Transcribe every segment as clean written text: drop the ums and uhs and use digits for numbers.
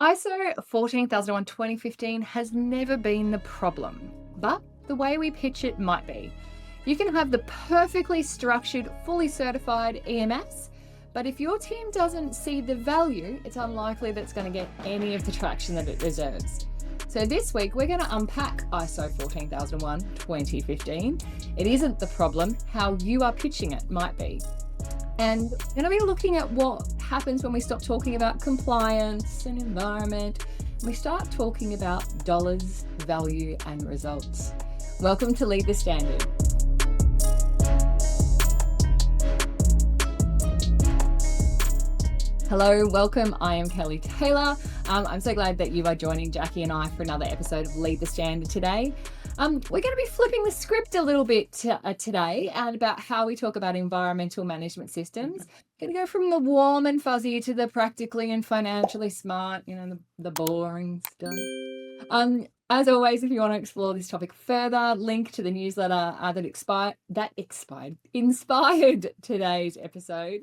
ISO 14001:2015 has never been the problem, but the way we pitch it might be. You can have the perfectly structured, fully certified EMS, but if your team doesn't see the value, it's unlikely that it's going to get any of the traction that it deserves. So this week, we're going to unpack ISO 14001:2015. It isn't the problem, how you are pitching it might be. And we're going to be looking at what happens when we stop talking about compliance and environment. We start talking about dollars, value, and results. Welcome to Lead the Standard. Hello, welcome. I am Kelly Taylor. I'm so glad that you are joining Jackie and I for another episode of Lead the Standard today. We're going to be flipping the script a little bit today and about how we talk about environmental management systems. Going to go from the warm and fuzzy to the practically and financially smart, the boring stuff. As always, if you want to explore this topic further, link to the newsletter that inspired today's episode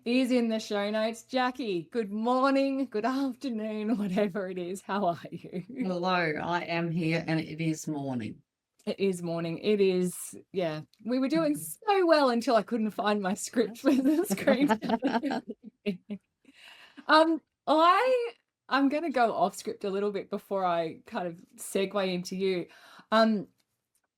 is in the show notes. Jackie, good morning, good afternoon, whatever it is. How are you? Hello, I am here and it is morning. It is morning. It is, yeah. We were doing so well until I couldn't find my script for the screen. I'm going to go off script a little bit before I kind of segue into you.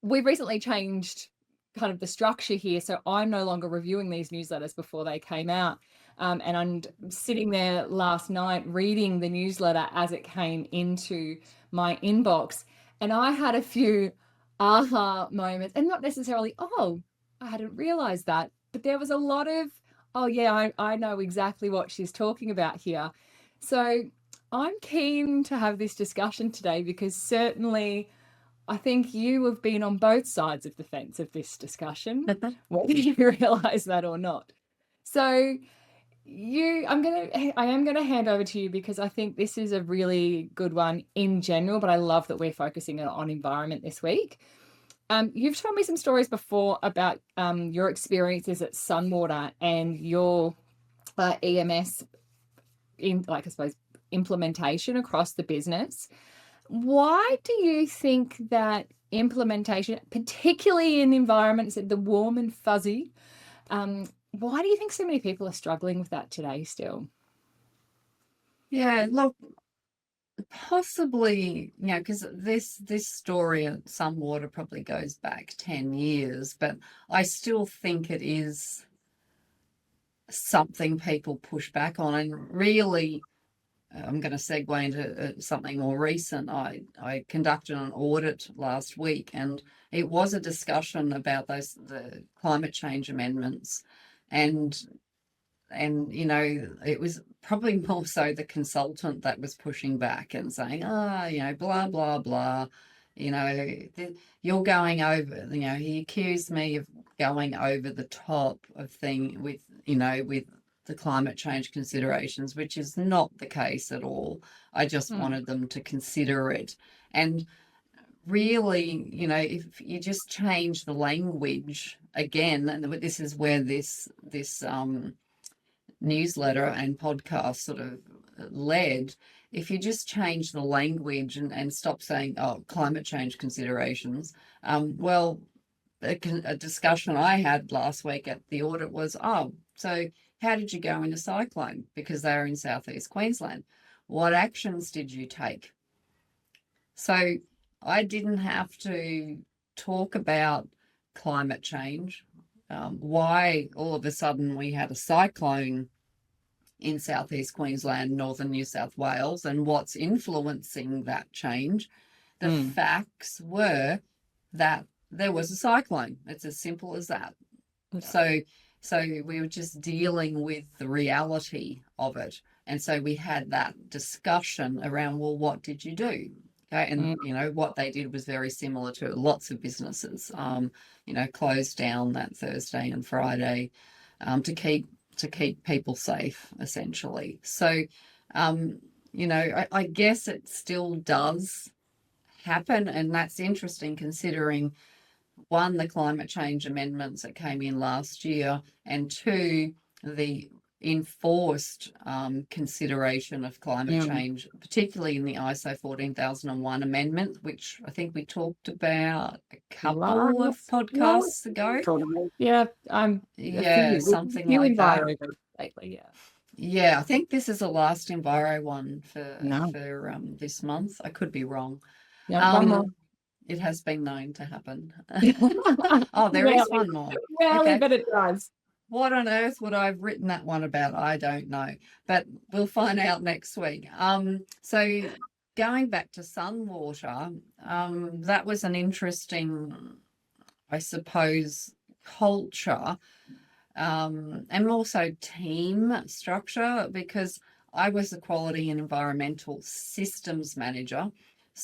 We recently changed kind of the structure here, so I'm no longer reviewing these newsletters before they came out. And I'm sitting there last night reading the newsletter as it came into my inbox, and I had a few aha moments, and not necessarily, oh, I hadn't realized that, but there was a lot of, oh yeah, I know exactly what she's talking about here. So I'm keen to have this discussion today because certainly I think you have been on both sides of the fence of this discussion, whether you realize that or not. So I am going to hand over to you because I think this is a really good one in general, but I love that we're focusing on environment this week. You've told me some stories before about your experiences at Sunwater and your EMS implementation across the business. Why do you think that implementation, particularly in environments that the warm and fuzzy, why do you think so many people are struggling with that today still? Yeah, look, possibly, because this story at Sunwater probably goes back 10 years, but I still think it is something people push back on. And really, I'm going to segue into something more recent. I conducted an audit last week, and it was a discussion about the climate change amendments, and it was probably more so the consultant that was pushing back and saying, blah blah blah, you're going over. He accused me of going over the top of thing with the climate change considerations, which is not the case at all. I just wanted them to consider it. And really, if you just change the language again, and this is where this newsletter and podcast sort of led, if you just change the language and stop saying, oh, climate change considerations, a discussion I had last week at the audit was, so how did you go in a cyclone? Because they were in southeast Queensland. What actions did you take? So I didn't have to talk about climate change, why all of a sudden we had a cyclone in southeast Queensland, northern New South Wales, and what's influencing that change. The facts were that there was a cyclone. It's as simple as that. Yeah. So we were just dealing with the reality of it. And so we had that discussion around, well, what did you do? Okay. And, what they did was very similar to lots of businesses, closed down that Thursday and Friday to keep people safe, essentially. So, I guess it still does happen. And that's interesting considering, one, the climate change amendments that came in last year, and two, the enforced consideration of climate change, particularly in the ISO 14001 amendment, which I think we talked about a couple of podcasts ago. Yeah, a Yeah, few, something few like that. enviro lately, yeah. Yeah, I think this is the last Enviro one for No. this month. I could be wrong. Yeah, one more. It has been known to happen. Oh, Oh, there is one more. Rarely, Okay. but it does. What on earth would I have written that one about? I don't know, but we'll find out next week. So going back to Sunwater, that was an interesting, I suppose, culture, and also team structure, because I was the quality and environmental systems manager,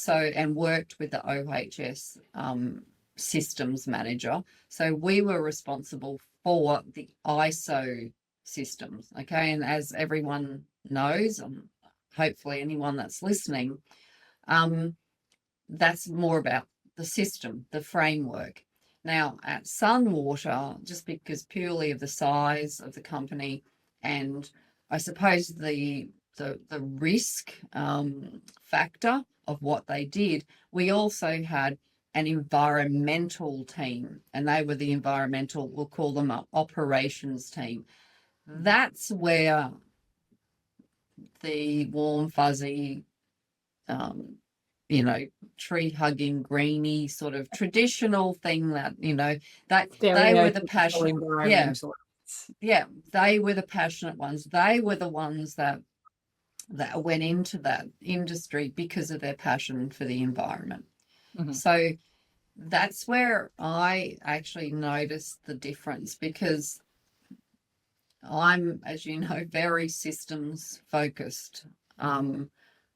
and worked with the OHS systems manager. So we were responsible for the ISO systems. Okay. And as everyone knows, hopefully anyone that's listening, that's more about the system, the framework. Now, at Sunwater, just because purely of the size of the company, and I suppose the risk factor of what they did, we also had an environmental team, and they were the environmental, we'll call them an operations team. That's where the warm, fuzzy, tree hugging, greeny sort of traditional thing that, that they were the passionate, they were the passionate ones. They were the ones that went into that industry because of their passion for the environment. Mm-hmm. So that's where I actually noticed the difference, because I'm, as you know, very systems focused,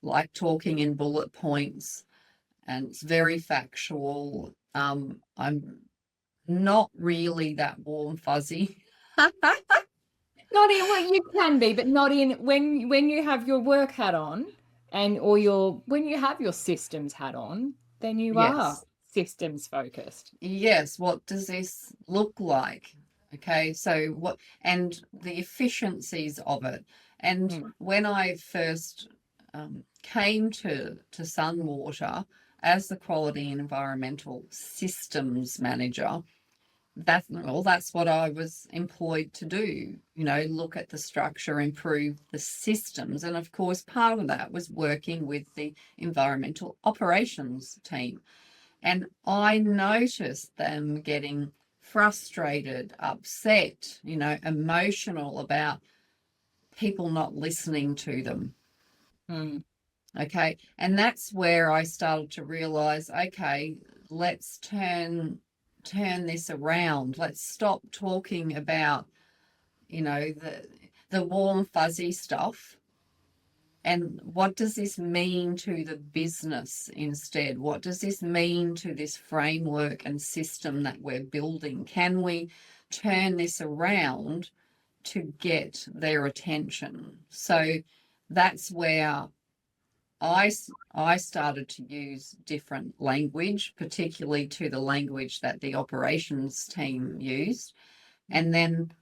like talking in bullet points, and it's very factual. I'm not really that warm fuzzy. Not in what you can be, but not in when you have your work hat on, when you have your systems hat on, then you are systems focused. Yes. What does this look like? Okay. So and the efficiencies of it. And when I first came to Sunwater as the quality and environmental systems manager, that's what I was employed to do, look at the structure, improve the systems. And of course, part of that was working with the environmental operations team. And I noticed them getting frustrated, upset, emotional about people not listening to them. Okay. And that's where I started to realize, okay, let's turn this around. Let's stop talking about, the warm, fuzzy stuff. And what does this mean to the business instead? What does this mean to this framework and system that we're building? Can we turn this around to get their attention? So that's where I started to use different language, particularly to the language that the operations team used, and then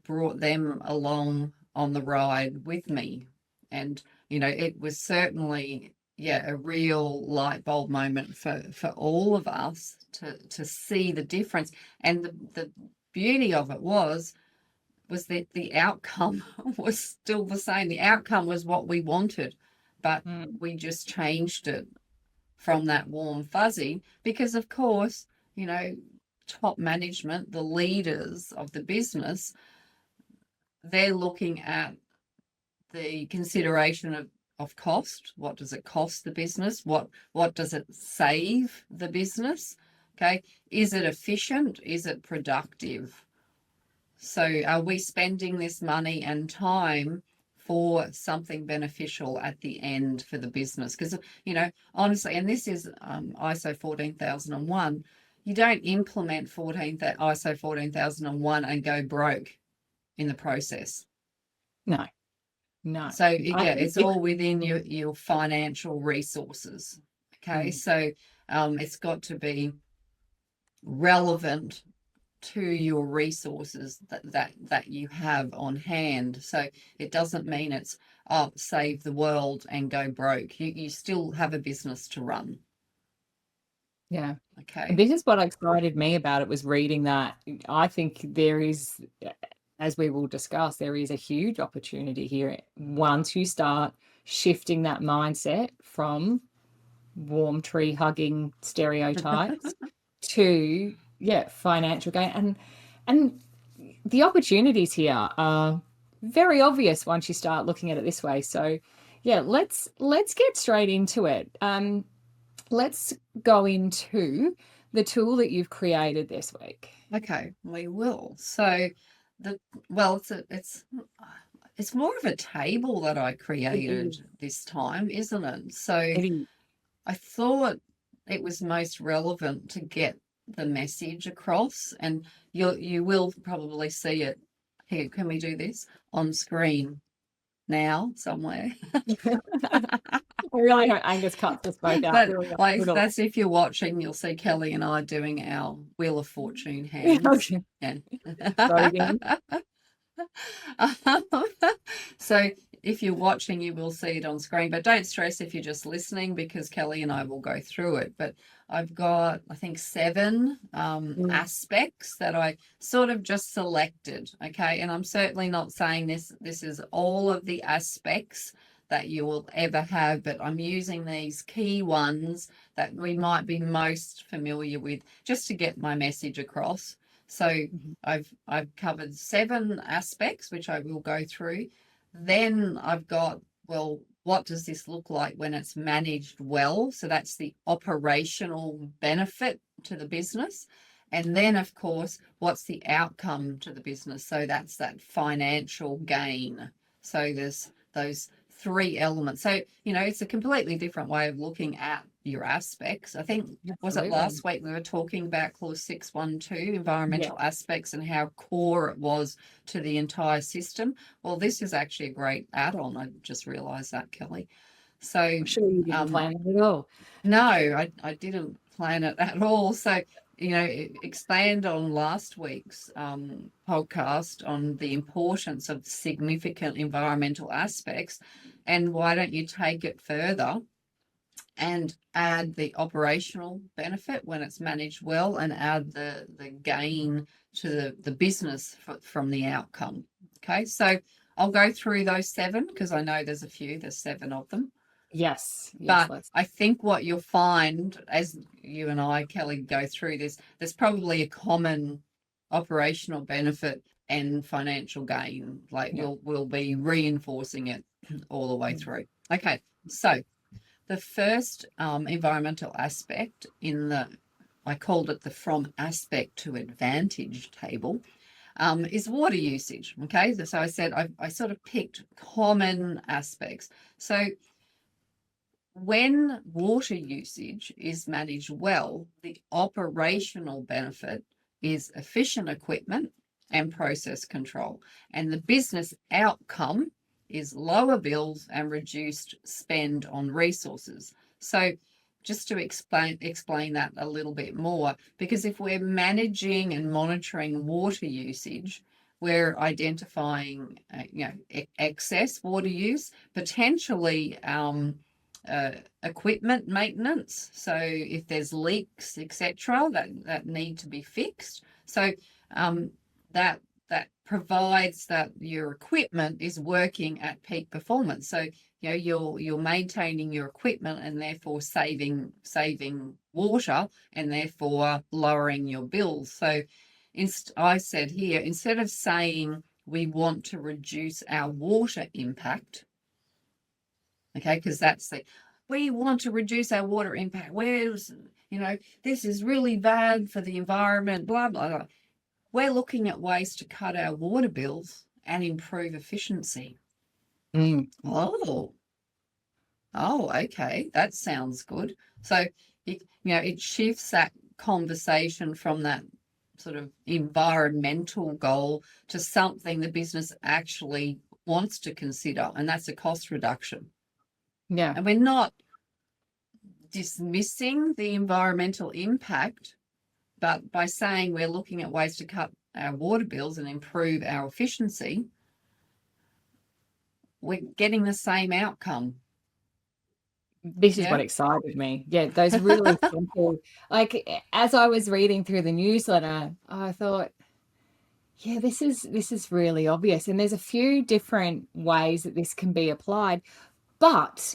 brought them along on the ride with me. And, it was certainly, a real light bulb moment for all of us to see the difference. And the beauty of it was that the outcome was still the same. The outcome was what we wanted, but we just changed it from that warm fuzzy because, of course, top management, the leaders of the business, they're looking at the consideration of cost. What does it cost the business? What does it save the business? Okay. Is it efficient? Is it productive? So are we spending this money and time for something beneficial at the end for the business? Because, honestly, and this is ISO 14001, you don't implement ISO 14001 and go broke in the process. No. So, it's all within your financial resources. Okay. So it's got to be relevant to your resources that you have on hand. So it doesn't mean it's save the world and go broke. You still have a business to run. Yeah. And Okay. this is what excited me about it, was reading that. I think there is, as we will discuss, there is a huge opportunity here once you start shifting that mindset from warm tree hugging stereotypes to, yeah, financial gain. And the opportunities here are very obvious once you start looking at it this way. So yeah, let's get straight into it. Let's go into the tool that you've created this week. Okay, we will. So the well, it's more of a table that I It is. created this time, isn't it? So It is. I thought it was most relevant to get the message across, and you will probably see it here. Can we do this on screen now somewhere? I really hope Angus cuts this both out But really like up. that's if you're watching, you'll see Kelly and I doing our Wheel of Fortune hands. Okay. Yeah. Voting. So if you're watching, you will see it on screen, but don't stress if you're just listening, because Kelly and I will go through it. But I've got, I think, 7 aspects that I sort of just selected. Okay. And I'm certainly not saying this is all of the aspects that you will ever have, but I'm using these key ones that we might be most familiar with just to get my message across. So I've covered 7 aspects, which I will go through. Then I've got, well, what does this look like when it's managed well? So that's the operational benefit to the business. And then, of course, what's the outcome to the business? So that's that financial gain. So there's those 3 elements. So, it's a completely different way of looking at your aspects. I think, was it Absolutely. last week we were talking about clause 612, environmental Yeah. aspects, and how core it was to the entire system? Well, this is actually a great add-on. I just realized that, Kelly. So, I'm sure you didn't plan it at all. no, I didn't plan it at all. So, expand on last week's podcast on the importance of significant environmental aspects. And why don't you take it further and add the operational benefit when it's managed well, and add the gain to the business from the outcome? Okay, so I'll go through those 7 because I know there's 7 of them. Yes. But Let's. I think what you'll find as you and I, Kelly, go through this, there's probably a common operational benefit and financial gain. Like we'll be reinforcing it all the way through. Okay, so the first environmental aspect I called it the from aspect to advantage table, is water usage. Okay, so I said I sort of picked common aspects. So when water usage is managed well, the operational benefit is efficient equipment and process control, and the business outcome is lower bills and reduced spend on resources. So just to explain that a little bit more, because if we're managing and monitoring water usage, we're identifying excess water use, potentially equipment maintenance. So if there's leaks, etc., that need to be fixed. So that provides that your equipment is working at peak performance. So you're maintaining your equipment and therefore saving water and therefore lowering your bills. So I said here, instead of saying we want to reduce our water impact, okay, because we want to reduce our water impact. This is really bad for the environment, blah, blah, blah. We're looking at ways to cut our water bills and improve efficiency. Oh, okay. That sounds good. So, it shifts that conversation from that sort of environmental goal to something the business actually wants to consider, and that's a cost reduction. Yeah. And we're not dismissing the environmental impact, but by saying we're looking at ways to cut our water bills and improve our efficiency, we're getting the same outcome. This is Yeah. what excited me. Yeah, those really simple, like as I was reading through the newsletter, I thought, yeah, this is really obvious. And there's a few different ways that this can be applied. But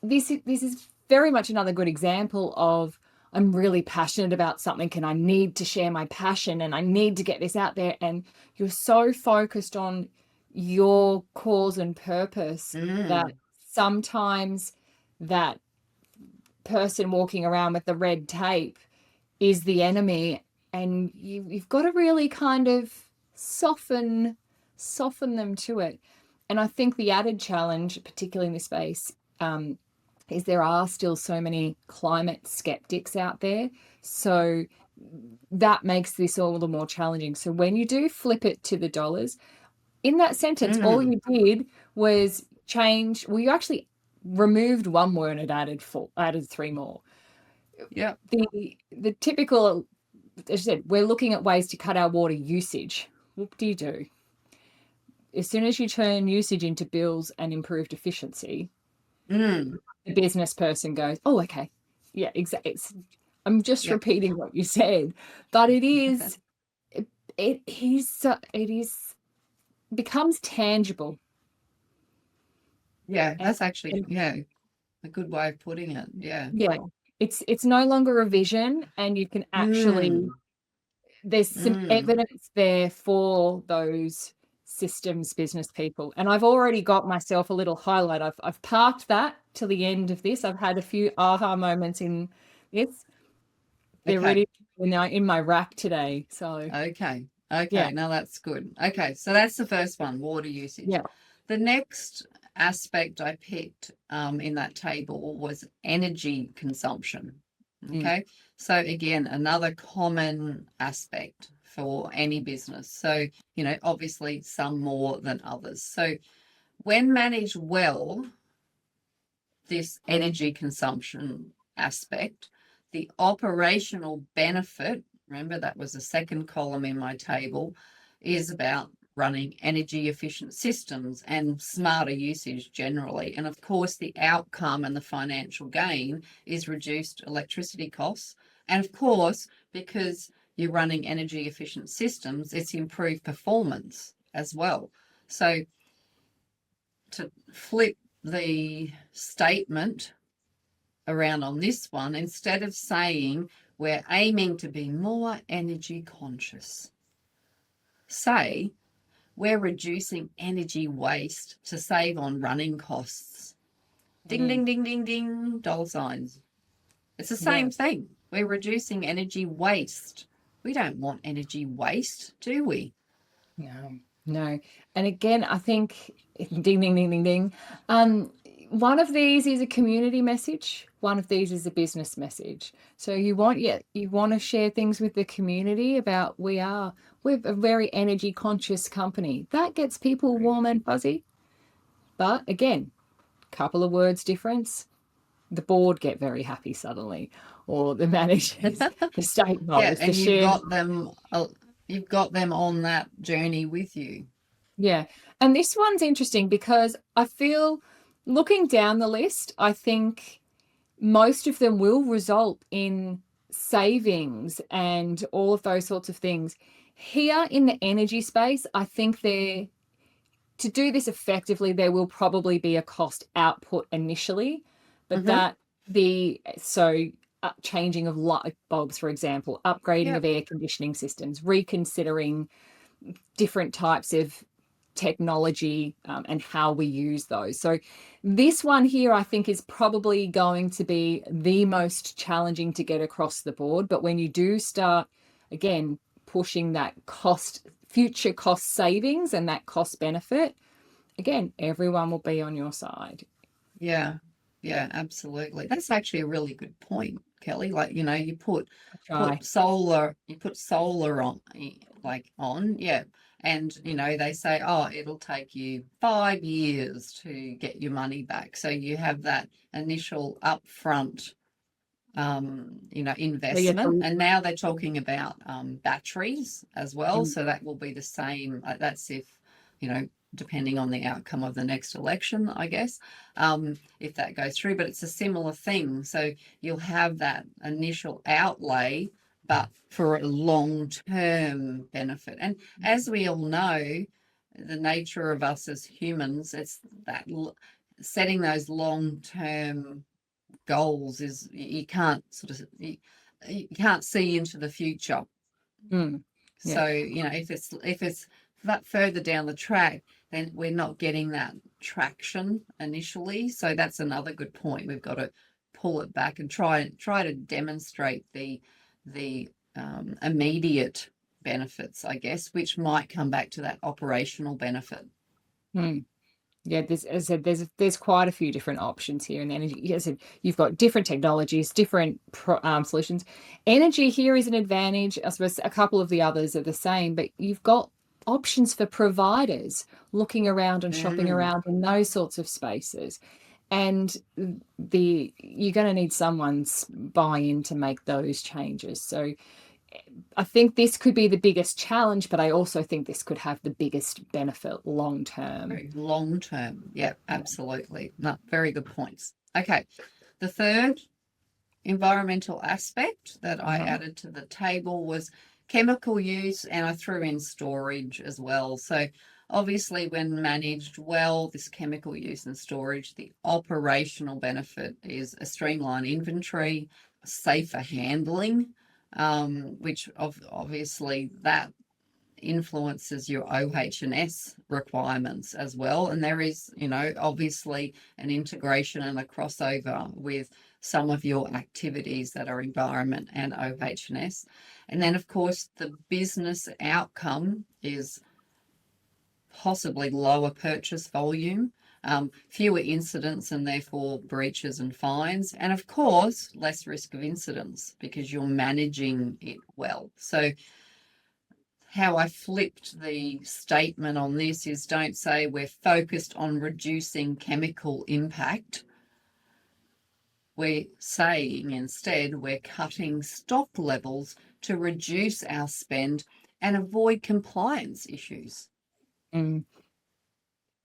this is very much another good example of I'm really passionate about something and I need to share my passion and I need to get this out there. And you're so focused on your cause and purpose that Mm. sometimes that person walking around with the red tape is the enemy. And you've got to really kind of soften them to it. And I think the added challenge, particularly in this space, is there are still so many climate skeptics out there. So that makes this all the more challenging. So when you do flip it to the dollars, in that sentence, all Mm. you did was change, well, you actually removed one word and added three more. Yeah. The typical, as I said, we're looking at ways to cut our water usage. What do you do? As soon as you turn usage into bills and improved efficiency, Mm. the business person goes, "Oh, okay, yeah, exactly." I'm just Yep. repeating what you said, but it is becomes tangible. Yeah, And, that's actually, and yeah, a good way of putting it. Yeah. yeah, it's no longer a vision, and you can actually, Mm. there's some Mm. evidence there for those systems business people. And I've already got myself a little highlight. I've parked that till the end of this. I've had a few aha moments in this. They're Okay. ready in my rack today. So Okay. yeah, Okay. Now that's good. Okay. So that's the first one, water usage. yeah, The next aspect I picked in that table was energy consumption. mm, Okay. So again, another common aspect for any business. So, obviously some more than others. So when managed well, this energy consumption aspect, the operational benefit, remember that was the second column in my table, is about running energy efficient systems and smarter usage generally. And of course, the outcome and the financial gain is reduced electricity costs. And of course, because you're running energy efficient systems, it's improved performance as well. So to flip the statement around on this one, instead of saying we're aiming to be more energy conscious, say we're reducing energy waste to save on running costs. Ding, mm, ding, ding, ding, ding, dollar signs. It's the yeah, same thing. We're reducing energy waste. We don't want energy waste, do we? no, no. And again, I think ding, ding, ding, ding, ding. Um, one of these is a community message. One of these is a business message. So you want to share things with the community about we're a very energy conscious company. That gets people warm and fuzzy. But again, couple of words difference, the board get very happy suddenly, or the managers, the Yeah, stakeholders, the and share. you've got them on that journey with you. Yeah. And this one's interesting because I feel looking down the list, I think most of them will result in savings and all of those sorts of things. Here in the energy space, I think to do this effectively, there will probably be a cost output initially, but Mm-hmm. changing of light bulbs, for example, upgrading Yep. of air conditioning systems, reconsidering different types of technology and how we use those. So this one here, I think, is probably going to be the most challenging to get across the board. But when you do start, again, pushing that future cost savings and that cost benefit, again, everyone will be on your side. Yeah. Yeah, absolutely. That's actually a really good point, Kelly. Like, you put Try. solar on, yeah. And, they say, oh, it'll take you 5 years to get your money back. So you have that initial upfront So yeah, investment. And now they're talking about batteries as well. mm, So that will be the same. That's if, depending on the outcome of the next election, I guess, if that goes through. But it's a similar thing. So you'll have that initial outlay, but for a long-term benefit. And as we all know, the nature of us as humans, it's that setting those long-term goals is you can't you can't see into the future. mm, yeah. So if it's that further down the track, then we're not getting that traction initially. So that's another good point. We've got to pull it back and try to demonstrate the immediate benefits, I guess, which might come back to that operational benefit. Mm. Yeah, as I said, there's quite a few different options here in energy. As I said, you've got different technologies, different solutions. Energy here is an advantage. I suppose a couple of the others are the same, but you've got options for providers looking around and shopping Mm. around in those sorts of spaces. And you're going to need someone's buy-in to make those changes. So I think this could be the biggest challenge, but I also think this could have the biggest benefit long term. Very long term. Yeah, absolutely. No, very good points. Okay. The third environmental aspect that I added to the table was chemical use, and I threw in storage as well. So obviously, when managed well, this chemical use and storage, the operational benefit is a streamlined inventory, safer handling, which obviously that influences your OH&S requirements as well. And there is, obviously an integration and a crossover with some of your activities that are environment and OH&S. And then, of course, the business outcome is possibly lower purchase volume, fewer incidents and therefore breaches and fines, and of course, less risk of incidents because you're managing it well. So how I flipped the statement on this is don't say we're focused on reducing chemical impact. We're saying instead we're cutting stock levels to reduce our spend and avoid compliance issues. Mm.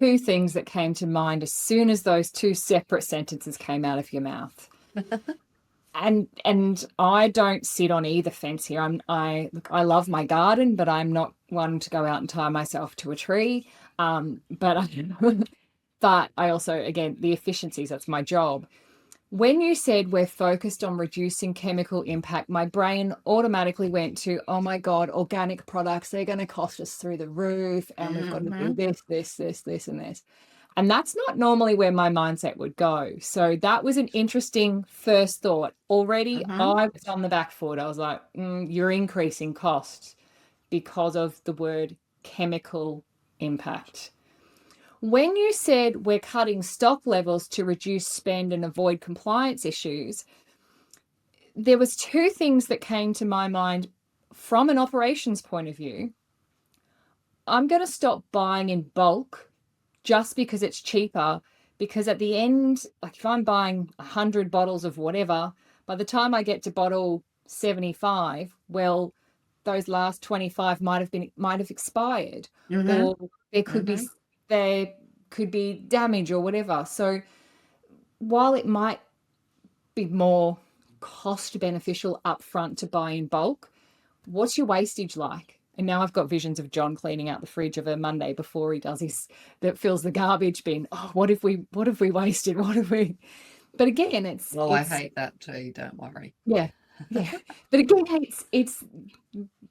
Two things that came to mind as soon as those two separate sentences came out of your mouth. And I don't sit on either fence here. I love my garden, but I'm not one to go out and tie myself to a tree. But but I also, again, the efficiencies, that's my job. When you said we're focused on reducing chemical impact, my brain automatically went to, oh my God, organic products, they're going to cost us through the roof, and we've got to do this, and this. And that's not normally where my mindset would go. So that was an interesting first thought. Already, I was on the back foot. I was like, you're increasing costs because of the word chemical impact. When you said we're cutting stock levels to reduce spend and avoid compliance issues, there was two things that came to my mind from an operations point of view. I'm going to stop buying in bulk just because it's cheaper, because at the end, like if I'm buying 100 bottles of whatever, by the time I get to bottle 75, well, those last 25 might have expired, or there could be damage or whatever. So while it might be more cost beneficial upfront to buy in bulk, what's your wastage like? And now I've got visions of John cleaning out the fridge of a Monday before he does his that fills the garbage bin. Oh, what if we wasted? What if we? But again, I hate that too. Don't worry. Yeah. But again, it's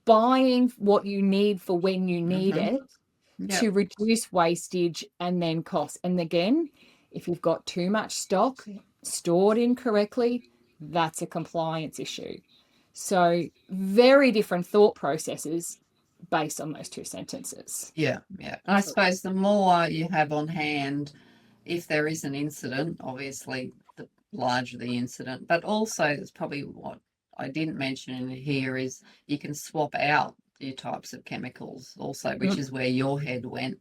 buying what you need for when you need it to reduce wastage and then cost. And again, if you've got too much stock stored incorrectly, that's a compliance issue. So very different thought processes based on those two sentences. Yeah. And I suppose the more you have on hand, if there is an incident, obviously the larger the incident, but also it's probably what I didn't mention in here is you can swap out your types of chemicals also, which is where your head went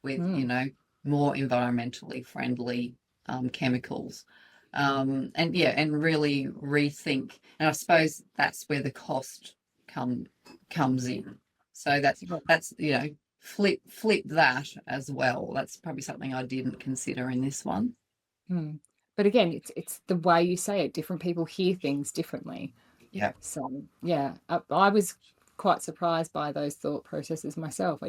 with, more environmentally friendly chemicals. And really rethink. And I suppose that's where the cost comes in. So that's flip that as well. That's probably something I didn't consider in this one. Hmm. But again, it's the way you say it. Different people hear things differently. Yeah. So yeah, I was quite surprised by those thought processes myself.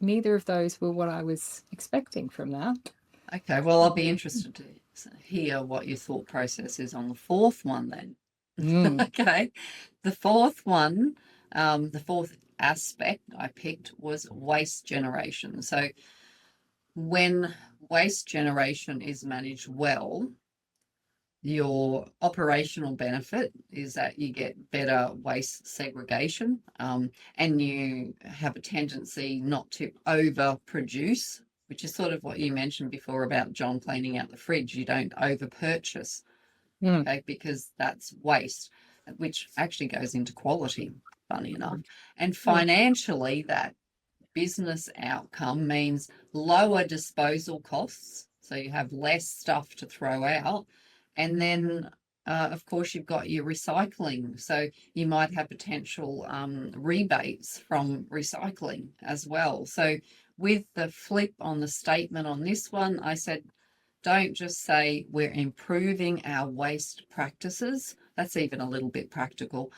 Neither of those were what I was expecting from that. Okay. Well, I'll be interested to hear what your thought process is on the fourth one then. Mm. Okay. The fourth one, the fourth aspect I picked was waste generation. So when waste generation is managed well, your operational benefit is that you get better waste segregation, and you have a tendency not to overproduce, which is sort of what you mentioned before about John cleaning out the fridge. You don't over purchase, Mm. okay, because that's waste, which actually goes into quality, funny enough. And Yeah. financially, that business outcome means lower disposal costs. So you have less stuff to throw out. And then, of course, you've got your recycling. So you might have potential rebates from recycling as well. So with the flip on the statement on this one, I said, don't just say we're improving our waste practices. That's even a little bit practical.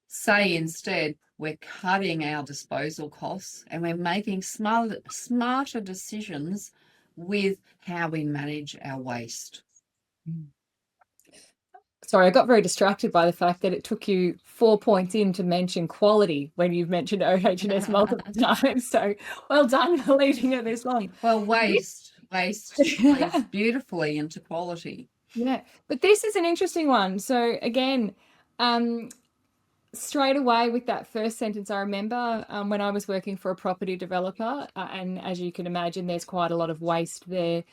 Say instead, we're cutting our disposal costs and we're making smarter decisions with how we manage our waste. Sorry, I got very distracted by the fact that it took you 4 points in to mention quality when you've mentioned OH&S multiple times. So well done for leaving it this long. Well, waste plays beautifully into quality. Yeah, but this is an interesting one. So again, um, straight away with that first sentence, I remember when I was working for a property developer, and as you can imagine, there's quite a lot of waste there.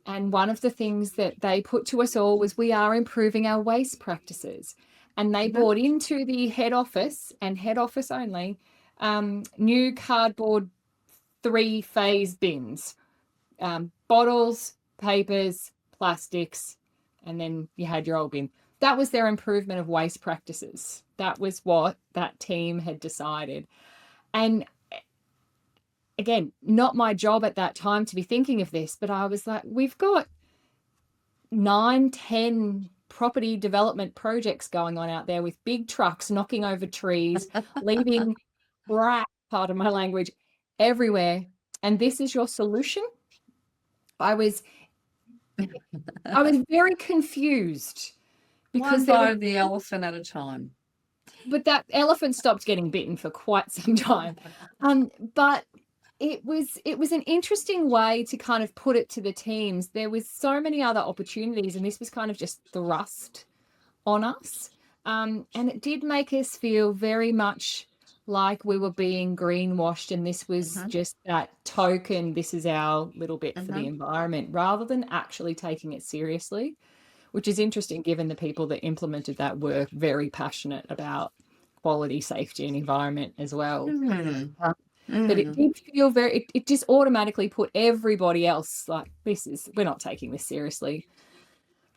And one of the things that they put to us all was we are improving our waste practices. And they Mhm. brought into the head office and head office only new cardboard 3-phase bins, bottles, papers, plastics, and then you had your old bin. That was their improvement of waste practices. That was what that team had decided. And again, not my job at that time to be thinking of this, but I was like, we've got 9, 10 property development projects going on out there with big trucks knocking over trees, leaving crap, pardon my language, everywhere. And this is your solution? I was I was very confused One because there was, bite of the elephant at a time. but that elephant stopped getting bitten for quite some time. But it was an interesting way to kind of put it to the teams. There was so many other opportunities, and this was kind of just thrust on us. And it did make us feel very much like we were being greenwashed, and this was Mhm, just that token, this is our little bit for the mhm. environment, rather than actually taking it seriously, which is interesting given the people that implemented that were very passionate about quality, safety, and environment as well. Mm, Uh, but it mm. did feel it just automatically put everybody else like, we're not taking this seriously.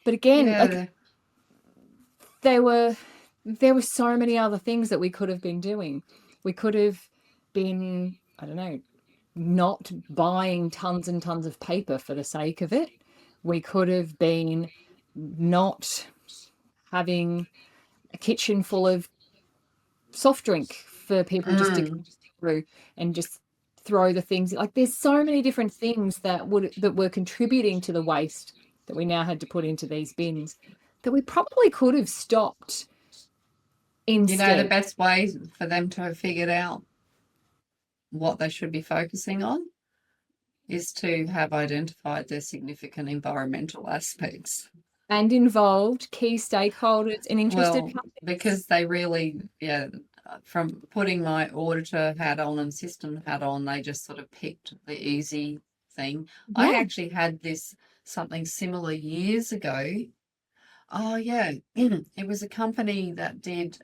But again, like Yeah. there were there were so many other things that we could have been doing. We could have been, I don't know, not buying tons and tons of paper for the sake of it. We could have been not having a kitchen full of soft drink for people just to go Mm. through and just throw the things. Like there's so many different things that were contributing to the waste that we now had to put into these bins that we probably could have stopped You know, the instead. best way for them to have figured out what they should be focusing on is to have identified their significant environmental aspects. And involved key stakeholders and interested Well, parties. because they really, yeah, from putting my auditor hat on and system hat on, they just sort of picked the easy thing. I Yeah. actually had this something similar years ago. Oh yeah, it was a company that did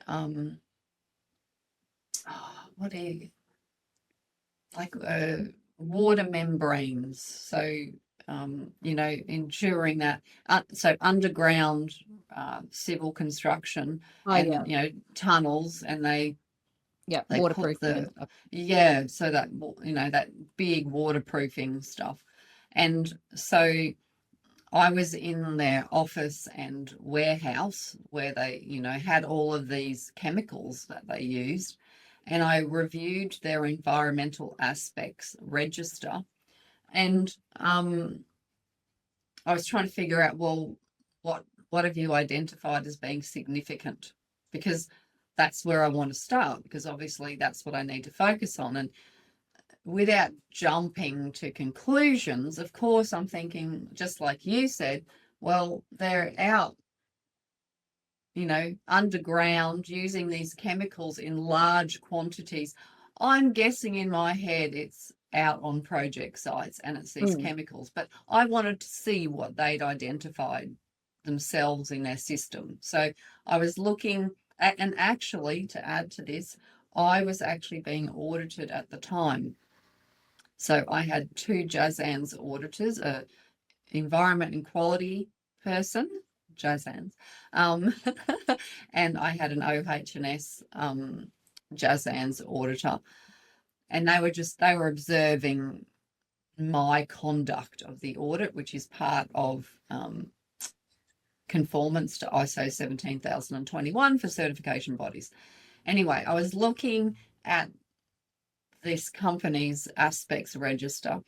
what do you like water membranes. So ensuring that, so underground civil construction Oh, yeah. and, tunnels, and they Yeah. put Waterproofing and the, stuff. so that, that big waterproofing stuff. And so I was in their office and warehouse where they, had all of these chemicals that they used. And I reviewed their environmental aspects register. And I was trying to figure out, well, what have you identified as being significant? Because that's where I want to start, because obviously that's what I need to focus on. And without jumping to conclusions, of course, I'm thinking, just like you said, well, they're out, underground using these chemicals in large quantities. I'm guessing in my head it's out on project sites and it's these Mm. chemicals, but I wanted to see what they'd identified themselves in their system. So I was looking at, and actually, to add to this, I was actually being audited at the time. So I had two Jazan's auditors, a environment and quality person, Jazan's, and I had an OH&S Jazan's auditor, and they were observing my conduct of the audit, which is part of conformance to ISO 17021 for certification bodies. Anyway, I was looking at this company's aspects register,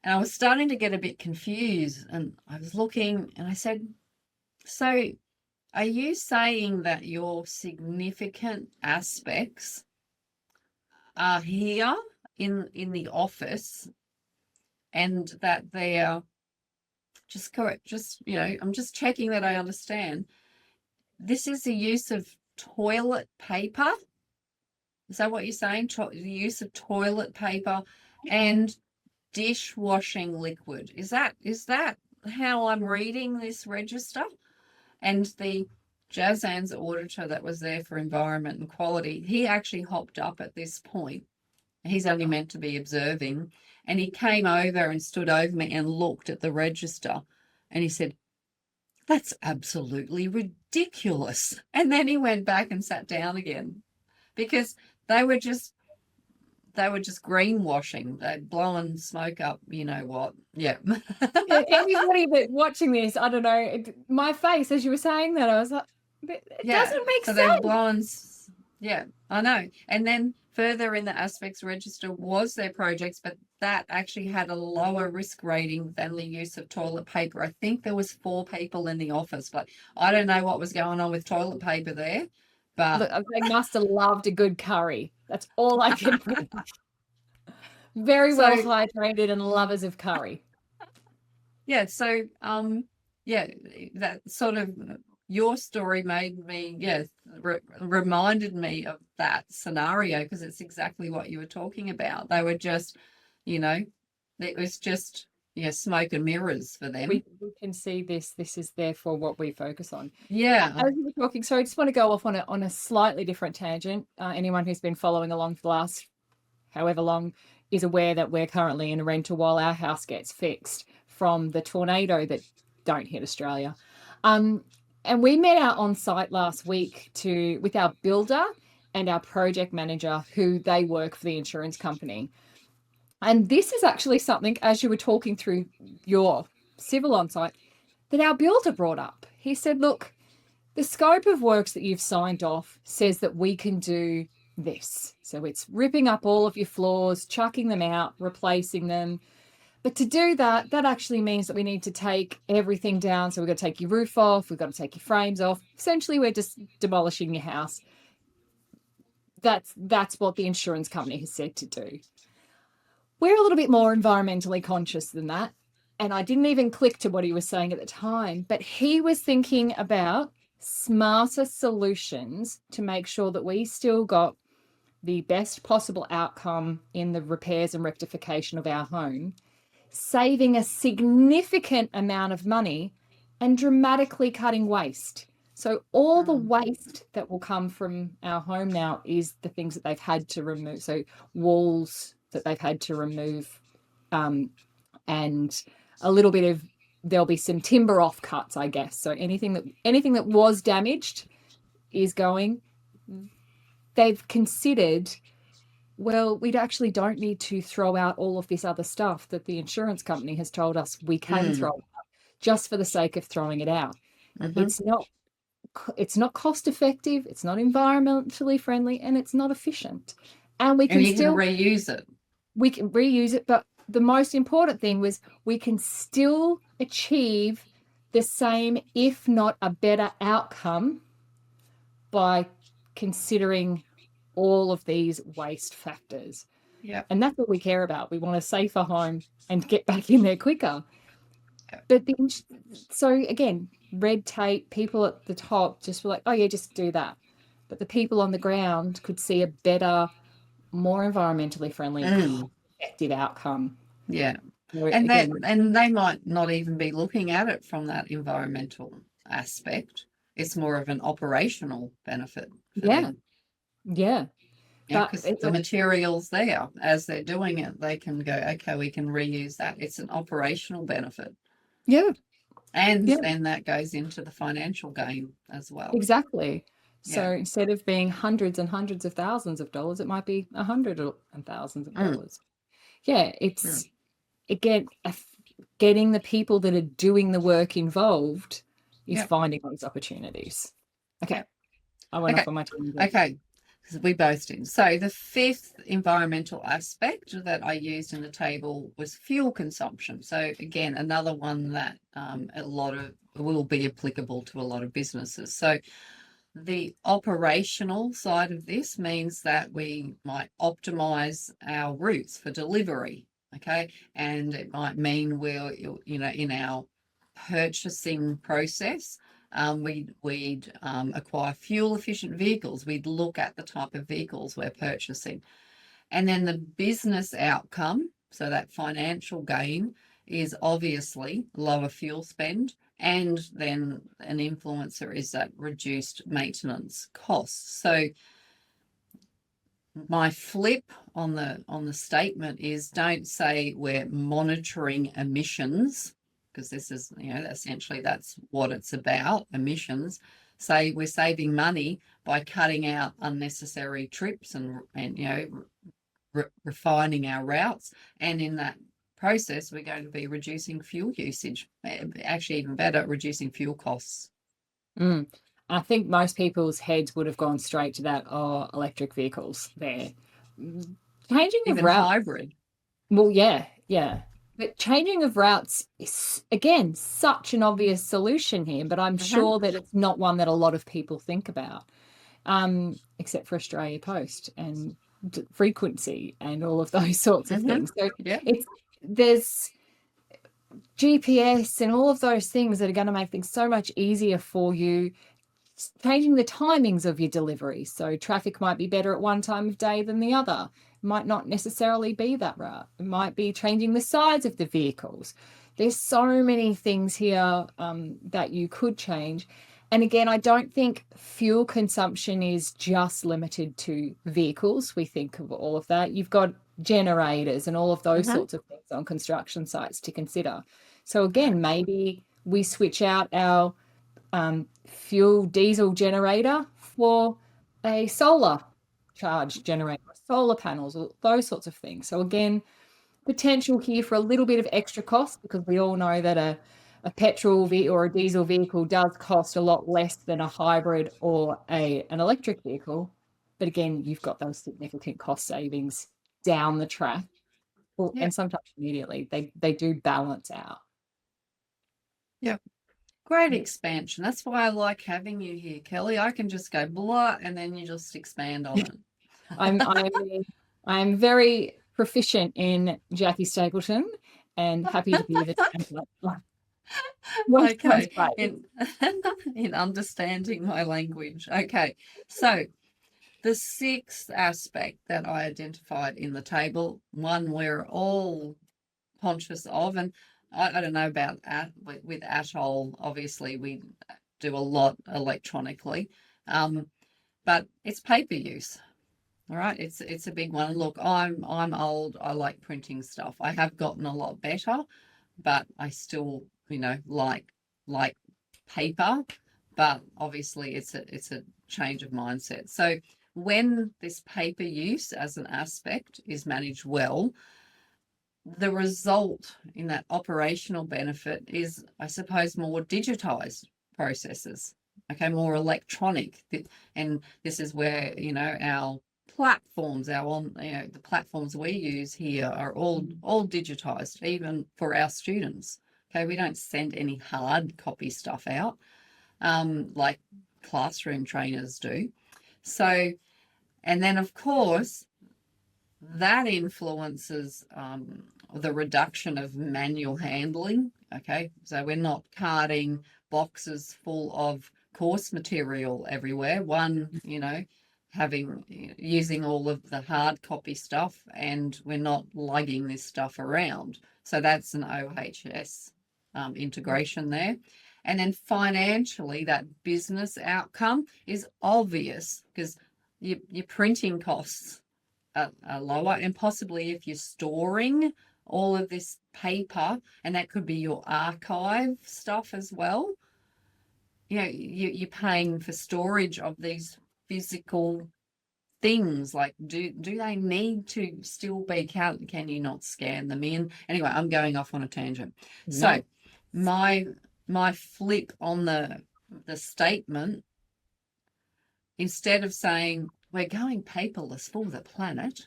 and I was starting to get a bit confused, and I was looking and I said, so are you saying that your significant aspects are here in the office, and that they're just correct? Just, I'm just checking that I understand. This is the use of toilet paper. Is that what you're saying? The use of toilet paper and dishwashing liquid. Is that how I'm reading this register? And the Jazan's auditor that was there for environment and quality, he actually hopped up at this point. He's only meant to be observing. And he came over and stood over me and looked at the register. And he said, that's absolutely ridiculous. And then he went back and sat down again, because they were just greenwashing. They're blowing smoke up, you know what? Yeah. Yeah, anybody that watching this, I don't know, my face as you were saying that, I was like, but it doesn't make so they were sense. blowing, yeah, I know. And then further in the aspects register was their projects, but that actually had a lower risk rating than the use of toilet paper. I think there was 4 people in the office, but I don't know what was going on with toilet paper there. But Look, they must have loved a good curry. That's all I can think. Very well so hydrated and lovers of curry. yeah, so that sort of, your story made me, reminded me of that scenario, because it's exactly what you were talking about. They were just, it was just, smoke and mirrors for them. We can see this is therefore what we focus on. Yeah. As we were talking, so I just want to go off on a slightly different tangent. Anyone who's been following along for the last however long is aware that we're currently in a rental while our house gets fixed from the tornado that don't hit Australia. And we met out on site last week with our builder and our project manager, who they work for the insurance company. And this is actually something, as you were talking through your civil on site, that our builder brought up. He said, look, the scope of works that you've signed off says that we can do this. So it's ripping up all of your floors, chucking them out, replacing them. But to do that, that actually means that we need to take everything down. So we've got to take your roof off. We've got to take your frames off. Essentially, we're just demolishing your house. That's what the insurance company has said to do. We're a little bit more environmentally conscious than that. And I didn't even click to what he was saying at the time, but he was thinking about smarter solutions to make sure that we still got the best possible outcome in the repairs and rectification of our home, saving a significant amount of money and dramatically cutting waste. So all the waste that will come from our home now is the things that they've had to remove. So walls that they've had to remove, and a little bit of, there'll be some timber offcuts, I guess. So anything that was damaged is going. They've considered, well, we actually don't need to throw out all of this other stuff that the insurance company has told us we can throw out just for the sake of throwing it out. Mm-hmm. It's not cost effective, it's not environmentally friendly, and it's not efficient. And And you can reuse it. we can reuse it, but the most important thing was we can still achieve the same, if not a better outcome, by considering all of these waste factors. Yeah. And that's what we care about. We want a safer home and get back in there quicker. But so again, red tape, people at the top just were like, oh yeah, just do that. But the people on the ground could see a better, more environmentally friendly, effective outcome. Yeah. So And again, they might not even be looking at it from that environmental aspect. It's more of an operational benefit for them. Yeah. Yeah, But because the material's there. As they're doing it, they can go, okay, we can reuse that. It's an operational benefit. yeah, And yeah, then that goes into the financial gain as well. exactly. So Yeah. instead of being hundreds and hundreds of thousands of dollars, it might be hundreds and thousands of dollars. Yeah, it's again getting the people that are doing the work involved is finding those opportunities. Okay, I went off on my tangent. Okay, because we both did. So the fifth environmental aspect that I used in the table was fuel consumption. So again, another one that a lot of will be applicable to a lot of businesses. So the operational side of this means that we might optimize our routes for delivery. Okay, and it might mean we're, in our purchasing process, we'd acquire fuel efficient vehicles. We'd look at the type of vehicles we're purchasing. And then the business outcome, so that financial gain, is obviously lower fuel spend. And then an influencer is that reduced maintenance costs. So my flip on the statement is, don't say we're monitoring emissions, because this is, essentially that's what it's about, emissions. Say we're saving money by cutting out unnecessary trips and refining our routes, and in that process we're going to be reducing fuel usage, actually even better, reducing fuel costs. I think most people's heads would have gone straight to that, electric vehicles there. Changing even of routes. Hybrid. Well, yeah. But changing of routes is, again, such an obvious solution here, but I'm sure that it's not one that a lot of people think about, except for Australia Post and frequency and all of those sorts of things. So there's GPS and all of those things that are going to make things so much easier for you. Changing the timings of your delivery. So traffic might be better at one time of day than the other. It might not necessarily be that route. It might be changing the size of the vehicles. There's so many things here that you could change. And again, I don't think fuel consumption is just limited to vehicles. We think of all of that. You've got generators and all of those sorts of things on construction sites to consider. So again, maybe we switch out our fuel diesel generator for a solar charge generator, solar panels, those sorts of things. So again, potential here for a little bit of extra cost, because we all know that a petrol or a diesel vehicle does cost a lot less than a hybrid or an electric vehicle. But again, you've got those significant cost savings down the track, and sometimes immediately. They do balance out. Yep. Great expansion. That's why I like having you here, Kelly. I can just go blah, and then you just expand on it. I'm very proficient in Jackie Stapleton and happy to be the template. Okay, in understanding my language. Okay, so the sixth aspect that I identified in the table, one we're all conscious of, and I don't know about with Atoll, obviously we do a lot electronically, but it's paper use. All right, it's a big one. Look, I'm old. I like printing stuff. I have gotten a lot better, but I still, like paper. But obviously, it's a change of mindset. So when this paper use as an aspect is managed well, the result in that operational benefit is, I suppose, more digitized processes, okay, more electronic. And this is where, our platforms, the platforms we use here are all digitized, even for our students. Okay, we don't send any hard copy stuff out, like classroom trainers do. So, and then of course, that influences the reduction of manual handling. Okay, so we're not carting boxes full of course material everywhere. Using all of the hard copy stuff, and we're not lugging this stuff around. So that's an OHS integration there. And then financially, that business outcome is obvious because your printing costs are lower, and possibly if you're storing all of this paper, and that could be your archive stuff as well, you're paying for storage of these physical things. Like, do they need to still be counted? Can you not scan them in? Anyway, I'm going off on a tangent. So my flip on the statement, instead of saying we're going paperless for the planet,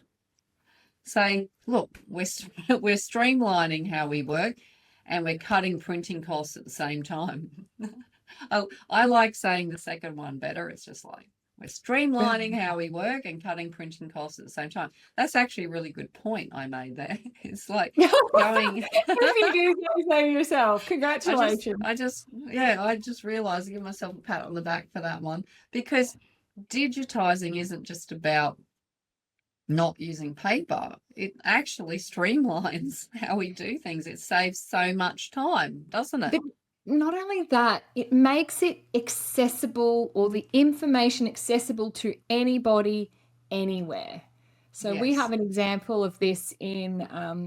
say, look, we're streamlining how we work, and we're cutting printing costs at the same time. I like saying the second one better. It's just like, we're streamlining how we work and cutting printing costs at the same time. That's actually a really good point I made there. It's like going. You say yourself. Congratulations. I just realized I give myself a pat on the back for that one, because digitizing isn't just about not using paper. It actually streamlines how we do things. It saves so much time, doesn't it? But not only that, it makes it accessible, or the information accessible to anybody, anywhere. So we have an example of this in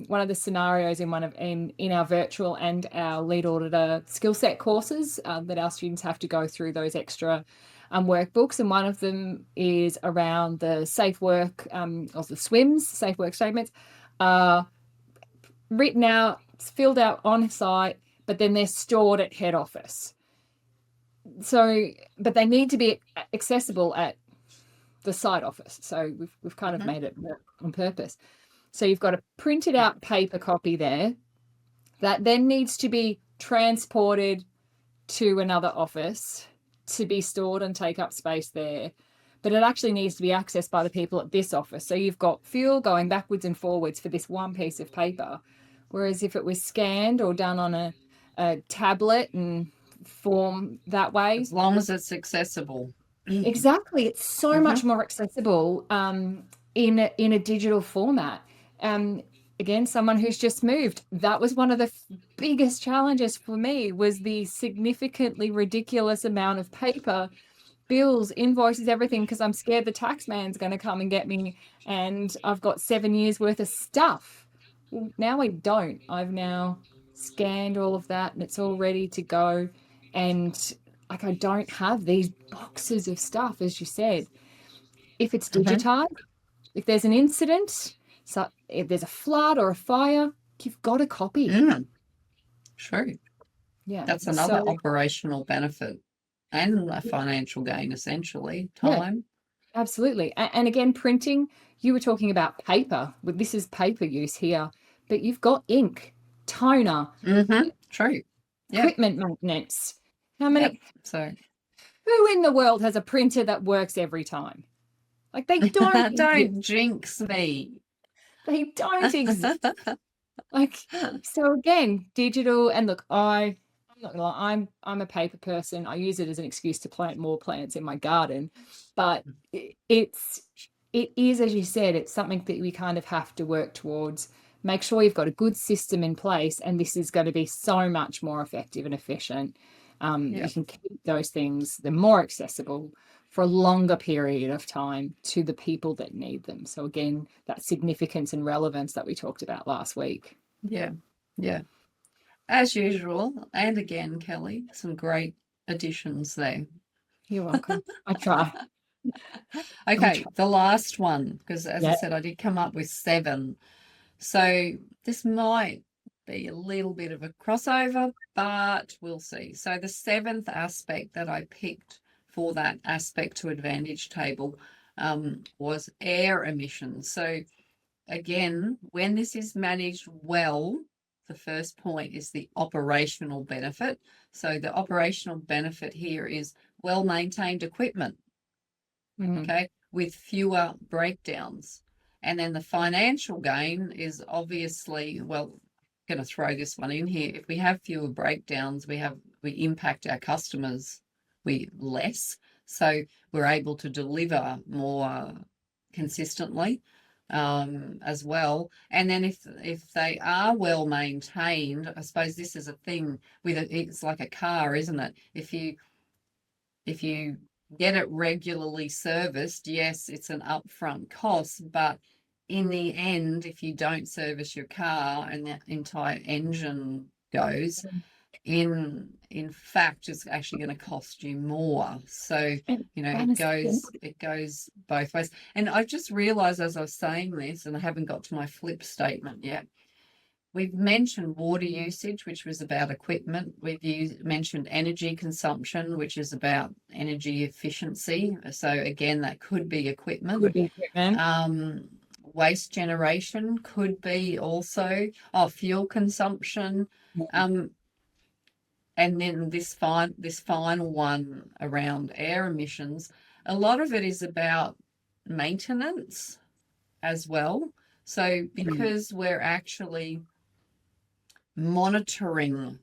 one of the scenarios in our virtual and our lead auditor skill set courses that our students have to go through those extra workbooks, and one of them is around the safe work, or the SWIMS, safe work statements, written out, filled out on site, but then they're stored at head office. So, but they need to be accessible at the site office. So we've kind of made it on purpose. So you've got a printed out paper copy there that then needs to be transported to another office to be stored and take up space there. But it actually needs to be accessed by the people at this office. So you've got fuel going backwards and forwards for this one piece of paper. Whereas if it was scanned or done on a tablet and form that way, as long as it's accessible. Exactly, it's so much more accessible in a digital format. Again, someone who's just moved, that was one of the biggest challenges for me, was the significantly ridiculous amount of paper, bills, invoices, everything, because I'm scared the tax man's going to come and get me, and I've got 7 years worth of stuff. Well, now we don't. I've now scanned all of that and it's all ready to go. And like, I don't have these boxes of stuff, as you said. If it's digitized, if there's an incident, so if there's a flood or a fire, you've got a copy. True. Yeah. That's another operational benefit and a financial gain, essentially. Time. Yeah, absolutely. And again, printing, you were talking about paper. This is paper use here, but you've got ink, toner. True. Equipment maintenance. How many? So who in the world has a printer that works every time? Like, they don't. Don't jinx me. They don't exist. Like, so again, digital, and look, I'm not gonna lie, I'm a paper person. I use it as an excuse to plant more plants in my garden, but it is, as you said, it's something that we kind of have to work towards. Make sure you've got a good system in place, and this is going to be so much more effective and efficient. You can keep those things, they're more accessible for a longer period of time to the people that need them. So again, that significance and relevance that we talked about last week. Yeah. as usual. And again, Kelly, some great additions there. You're welcome. I try. I Okay, try. the last one, because as I Yeah. said, I did come up with 7. So this might be a little bit of a crossover, but we'll see. So the 7th aspect that I picked for that aspect to advantage table was air emissions. So again, when this is managed well, the first point is the operational benefit. So the operational benefit here is well-maintained equipment, Mm. okay, with fewer breakdowns. And then the financial gain is obviously, well, going to throw this one in here. If we have fewer breakdowns, we impact our customers we less. So we're able to deliver more consistently as well. And then if they are well maintained, I suppose this is a thing with it, it's like a car, isn't it? If you get it regularly serviced, yes, it's an upfront cost, but in the end, if you don't service your car and the entire engine goes, in fact, it's actually going to cost you more. So, And it Anastasia, goes both ways. And I just realized as I was saying this, and I haven't got to my flip statement yet, we've mentioned water usage, which was about equipment. Mentioned energy consumption, which is about energy efficiency. So again, that could be equipment. could be equipment. Waste generation could be also fuel consumption. Yeah. Um, and then this final one around air emissions, a lot of it is about maintenance as well. So Mm. because we're actually monitoring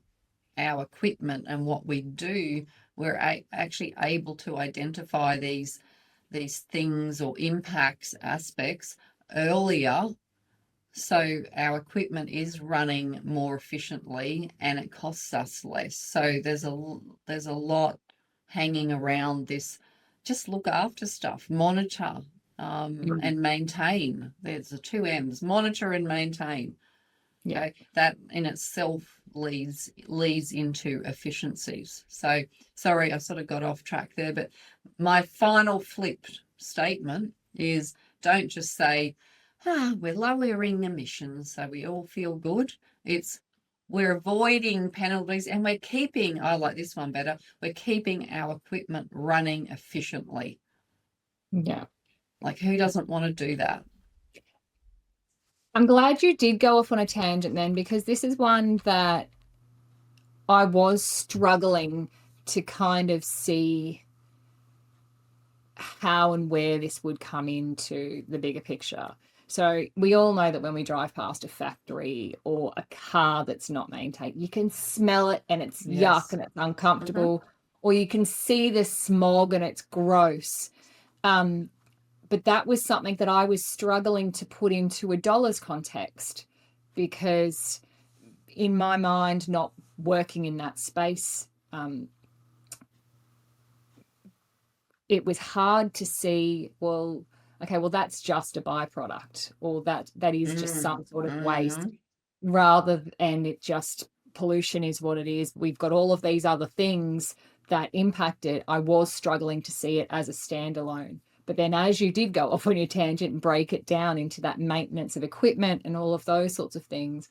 our equipment and what we do, we're actually able to identify these things or impacts aspects earlier. So our equipment is running more efficiently and it costs us less. So there's a lot hanging around this. Just look after stuff, monitor, Mm. and maintain. There's the 2 M's: monitor and maintain. Yeah. Okay, that in itself leads into efficiencies. So sorry, I sort of got off track there, but my final flipped statement is, don't just say, we're lowering emissions so we all feel good. It's, we're avoiding penalties and we're keeping, I like this one better, we're keeping our equipment running efficiently. Yeah. Like, who doesn't want to do that? I'm glad you did go off on a tangent then, because this is one that I was struggling to kind of see how and where this would come into the bigger picture. So we all know that when we drive past a factory or a car that's not maintained, you can smell it and it's yuck Yes. and it's Mm-hmm. uncomfortable, or you can see the smog and it's gross. But that was something that I was struggling to put into a dollars context, because in my mind, not working in that space, it was hard to see, well, okay, well, that's just a byproduct, or that is just some sort of waste, Mm-hmm. rather, and it just, pollution is what it is. We've got all of these other things that impact it. I was struggling to see it as a standalone. But then as you did go off on your tangent and break it down into that maintenance of equipment and all of those sorts of things,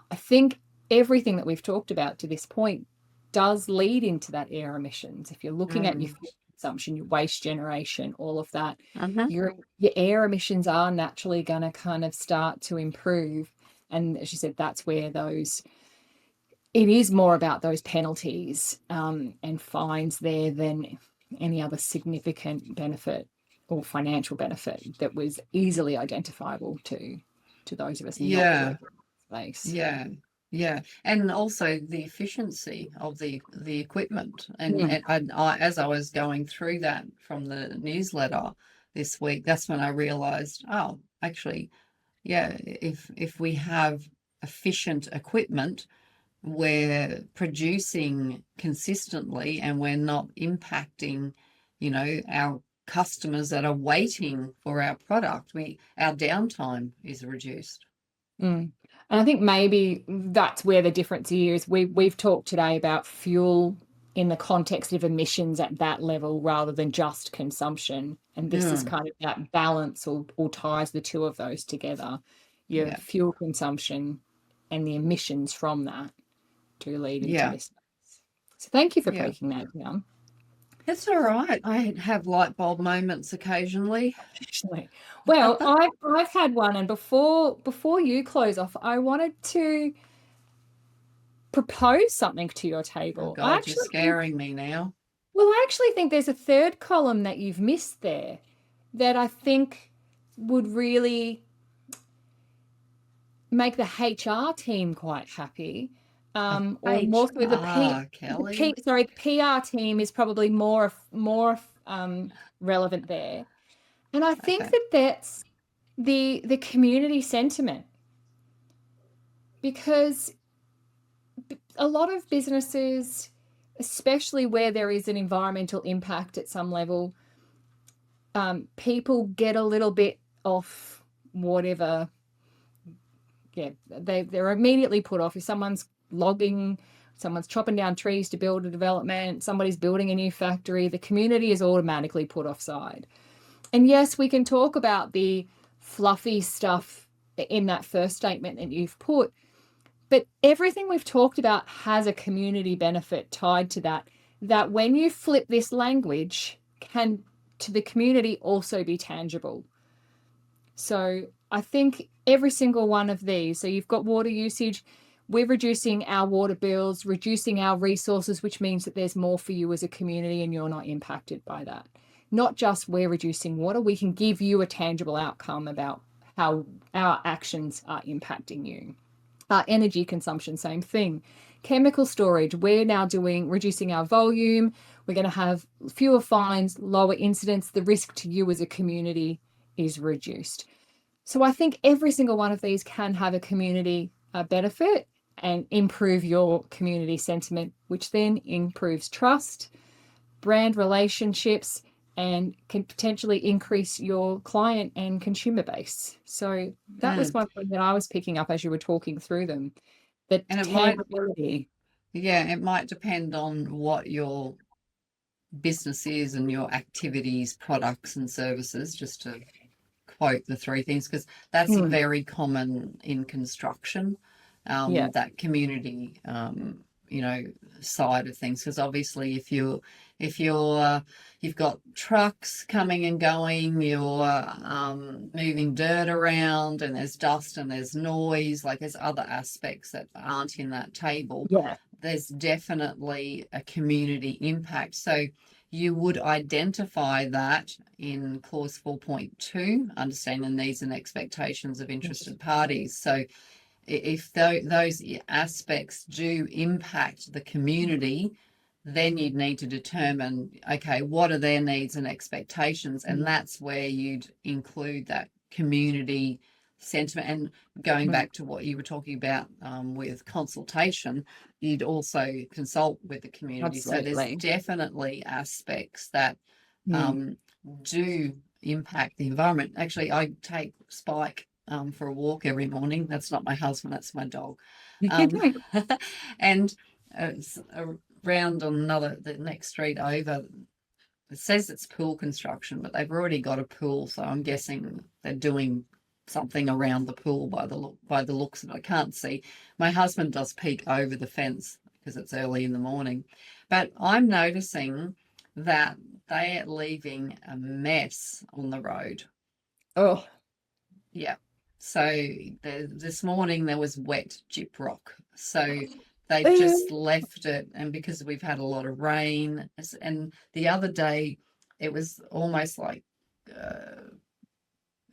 I think everything that we've talked about to this point does lead into that air emissions. If you're looking at your Mm. fuel consumption, your waste generation, all of that, Mm-hmm. your air emissions are naturally going to kind of start to improve. And as you said, that's where those, it is more about those penalties and fines there than any other significant benefit or financial benefit that was easily identifiable to those of us not Yeah. working in space. Yeah, yeah, and also the efficiency of the equipment. And, Mm. as I was going through that from the newsletter this week, that's when I realized, oh, actually, yeah, if we have efficient equipment, we're producing consistently and we're not impacting, our customers that are waiting for our product. Our downtime is reduced. Mm. And I think maybe that's where the difference is. We've talked today about fuel in the context of emissions at that level rather than just consumption. And this is Mm, kind of that balance or ties the two of those together. Your yeah, fuel consumption and the emissions from that to lead into yeah, this. So thank you for yeah. breaking that down. It's all right. I have light bulb moments occasionally. Actually, well, I've had one, and before you close off, I wanted to propose something to your Oh table. God, you're scaring me now. I actually think there's a third column that you've missed there that I think would really make the HR team quite happy. A Or more so HR, Kelly. sorry, the PR team is probably more relevant there. And I think Okay. that that's the community sentiment, because a lot of businesses, especially where there is an environmental impact at some level, people get a little bit off whatever. Yeah, they're immediately put off if someone's logging, someone's chopping down trees to build a development, somebody's building a new factory. The community is automatically put offside. And yes, we can talk about the fluffy stuff in that first statement that you've put, but everything we've talked about has a community benefit tied to that, that when you flip this language can to the community also be tangible. So I think every single one of these, so you've got water usage, we're reducing our water bills, reducing our resources, which means that there's more for you as a community and you're not impacted by that. Not just we're reducing water, we can give you a tangible outcome about how our actions are impacting you. Energy consumption, same thing. Chemical storage, we're now doing reducing our volume. We're going to have fewer fines, lower incidents. The risk to you as a community is reduced. So I think every single one of these can have a community benefit and improve your community sentiment, which then improves trust, brand relationships, and can potentially increase your client and consumer base. So that was Mm. one thing that I was picking up as you were talking through them. The And tangibility. it might depend on what your business is and your activities, products and services, just to quote the three things, because that's Mm, very common in construction, yeah, that community, you know, side of things. Because obviously, if you're you've got trucks coming and going, you're moving dirt around, and there's dust and there's noise. Like there's other aspects that aren't in that table. yeah, There's definitely a community impact. So you would identify that in clause 4.2, understanding the needs and expectations of interested parties. So if those aspects do impact the community, then you'd need to determine, okay, what are their needs and expectations? And that's where you'd include that community sentiment. And going mm, back to what you were talking about with consultation, you'd also consult with the community. So there's absolutely. definitely aspects that Mm. um, do impact the environment. Actually, I take Spike for a walk every morning. That's not my husband, that's my dog. Um, and it's around on the next street over. It says it's pool construction, but they've already got a pool, so I'm guessing they're doing something around the pool by the looks of it. I can't see. My husband does peek over the fence because it's early in the morning, but I'm noticing that they are leaving a mess on the road. Oh, Yeah. So this morning there was wet gyprock. So they've just left it, and because we've had a lot of rain, and the other day it was almost like uh,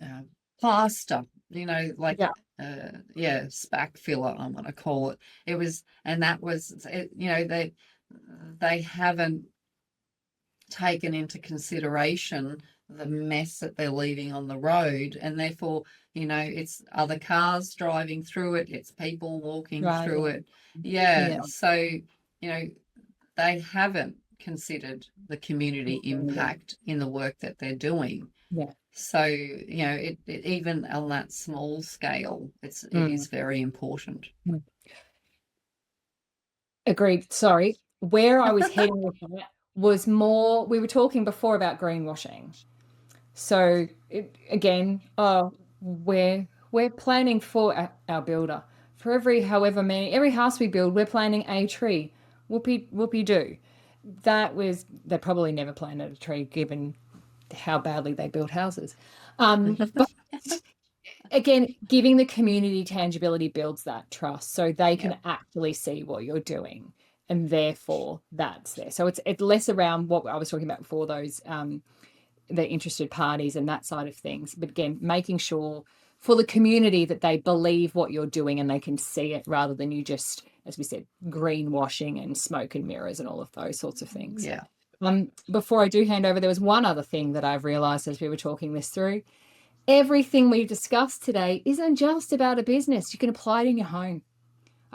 uh, plaster, like yeah, yeah, spack filler. I'm going to call it. It was, and that was, they haven't taken into consideration the mess that they're leaving on the road, and therefore it's other cars driving through it, it's people walking through driving. it. Yeah, Yeah. so they haven't considered the community Mm. impact in the work that they're doing. Yeah. So, it even on that small scale, it Mm. is very important. Mm. Agreed. Sorry. Where I was heading with that was more, we were talking before about greenwashing. So again, we're planning for our builder. For every house we build, we're planting a tree. Whoopie whoopie do. They probably never planted a tree given how badly they build houses. But again, giving the community tangibility builds that trust so they Yeah. can actually see what you're doing. And therefore that's there. So it's less around what I was talking about before, those the interested parties and that side of things. But again, making sure for the community that they believe what you're doing and they can see it rather than you just, as we said, greenwashing and smoke and mirrors and all of those sorts of things. Yeah. Before I do hand over, there was one other thing that I've realized as we were talking this through. Everything we've discussed today isn't just about a business. You can apply it in your home,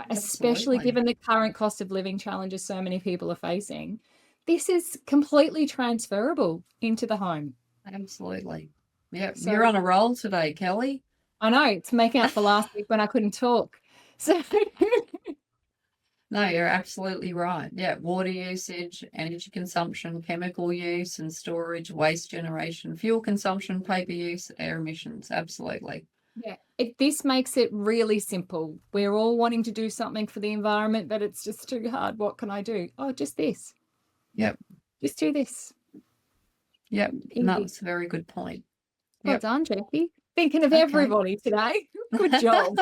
especially Absolutely. given the current cost of living challenges so many people are facing. This is completely transferable into the home. Absolutely. Yeah. You're So on a roll today, Kelly. I know it's making up for last week when I couldn't talk. So No, you're absolutely right. Yeah, water usage, energy consumption, chemical use and storage, waste generation, fuel consumption, paper use, air emissions. Absolutely. yeah, this makes it really simple. We're all wanting to do something for the environment, but it's just too hard. What can I do? Oh, just this. Yep. Just do this. Yep. No, Easy. that's a very good point. Well Yep. done, Jackie. Thinking of Okay. everybody today. Good job.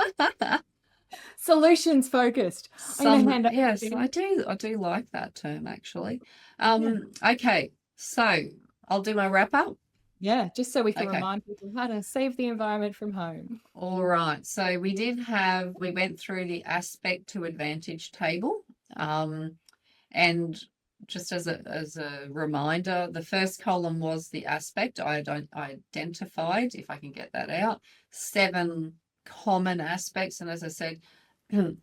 Solutions focused. I'm going to hand over Yes, to I do like that term actually. yeah. Okay, so I'll do my wrap up. Yeah, just so we can Okay. remind people how to save the environment from home. All right. So we went through the aspect to advantage table. And just as a reminder, the first column was the aspect I identified, if I can get that out, 7 common aspects. And as I said,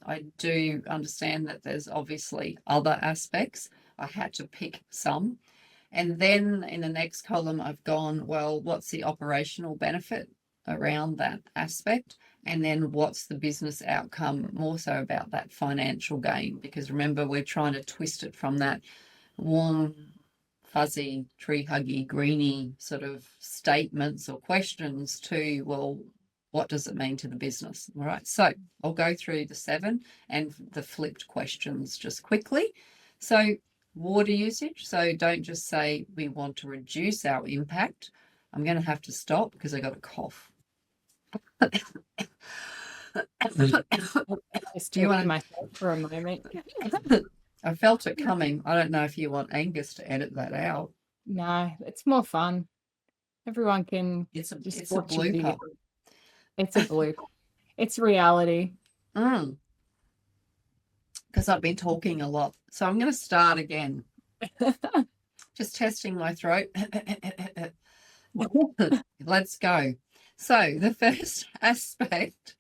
I do understand that there's obviously other aspects. I had to pick some. And then in the next column, I've gone, well, what's the operational benefit around that aspect? And then what's the business outcome, more so about that financial gain? Because remember, we're trying to twist it from that warm, fuzzy, tree huggy, greeny sort of statements or questions to, well, what does it mean to the business? All right. So I'll go through the 7 and the flipped questions just quickly. So water usage. So don't just say we want to reduce our impact. I'm going to have to stop because I got a cough. Just Do you talk to want myself for a moment. to? I felt it coming. I don't know if you want Angus to edit that out. No, it's more fun. Everyone can It's a just it's a watch you do blooper. it. It's a blooper. It's reality. Because I've been talking a lot. So I'm going to start again. Just testing my throat. Let's go. So the first aspect,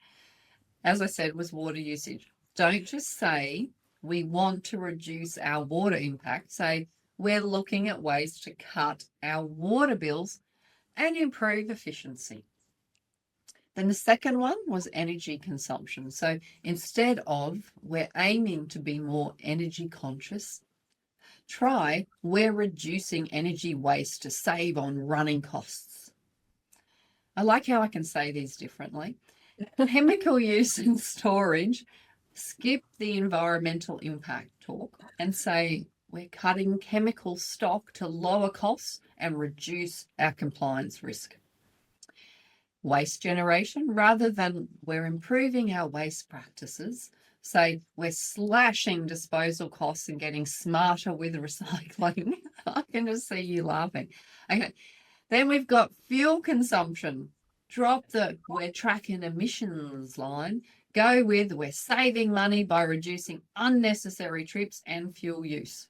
as I said, was water usage. Don't just say we want to reduce our water impact. Say we're looking at ways to cut our water bills and improve efficiency. Then the second one was energy consumption. So instead of we're aiming to be more energy conscious, try we're reducing energy waste to save on running costs. I like how I can say these differently. Chemical use and storage, skip the environmental impact talk and say we're cutting chemical stock to lower costs and reduce our compliance risk. Waste generation, rather than we're improving our waste practices, say we're slashing disposal costs and getting smarter with recycling. I can just see you laughing. Okay. Then we've got fuel consumption. Drop the we're tracking emissions line. Go with we're saving money by reducing unnecessary trips and fuel use.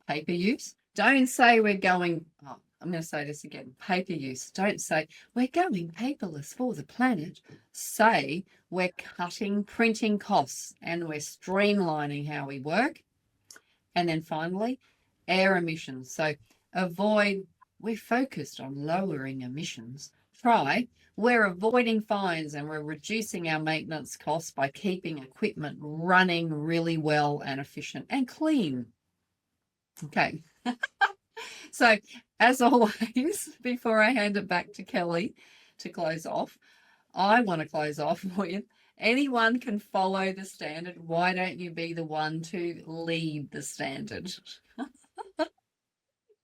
Paper use. Don't say we're going, I'm going to say this again, paper use. Don't say we're going paperless for the planet. Say we're cutting printing costs and we're streamlining how we work. And then finally, air emissions. So avoid we're focused on lowering emissions. Try, we're avoiding fines and we're reducing our maintenance costs by keeping equipment running really well and efficient and clean. Okay. So, as always, before I hand it back to Kelly to close off, I want to close off with anyone can follow the standard. Why don't you be the one to lead the standard?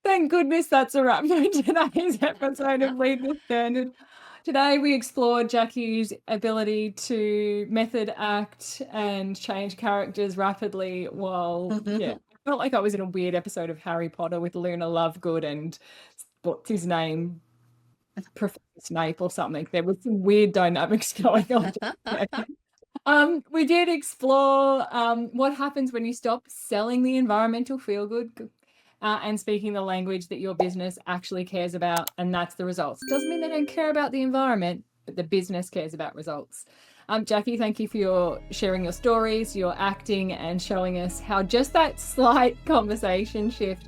Thank goodness that's a wrap for today's episode of Lead with Standard. Today we explored Jackie's ability to method act and change characters rapidly while, yeah, I felt like I was in a weird episode of Harry Potter with Luna Lovegood and what's his name? Professor Snape or something. There was some weird dynamics going on. We did explore what happens when you stop selling the environmental feel-good and speaking the language that your business actually cares about, and that's the results. Doesn't mean they don't care about the environment, but the business cares about results. Jackie, thank you for your sharing your stories, your acting, and showing us how just that slight conversation shift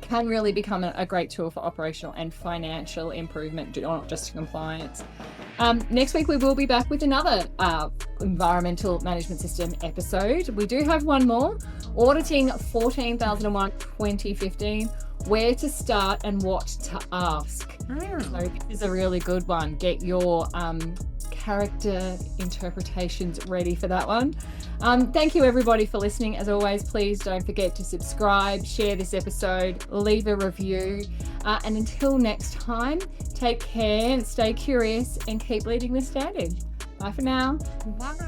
can really become a great tool for operational and financial improvement, not just compliance. Next week, we will be back with another environmental management system episode. We do have one more, auditing 14001 2015, where to start and what to ask. So this is a really good one. Get your character interpretations ready for that one. Thank you everybody for listening. As always, please don't forget to subscribe, share this episode, leave a review, and until next time, take care, stay curious, and keep leading the standard. Bye for now. Bye.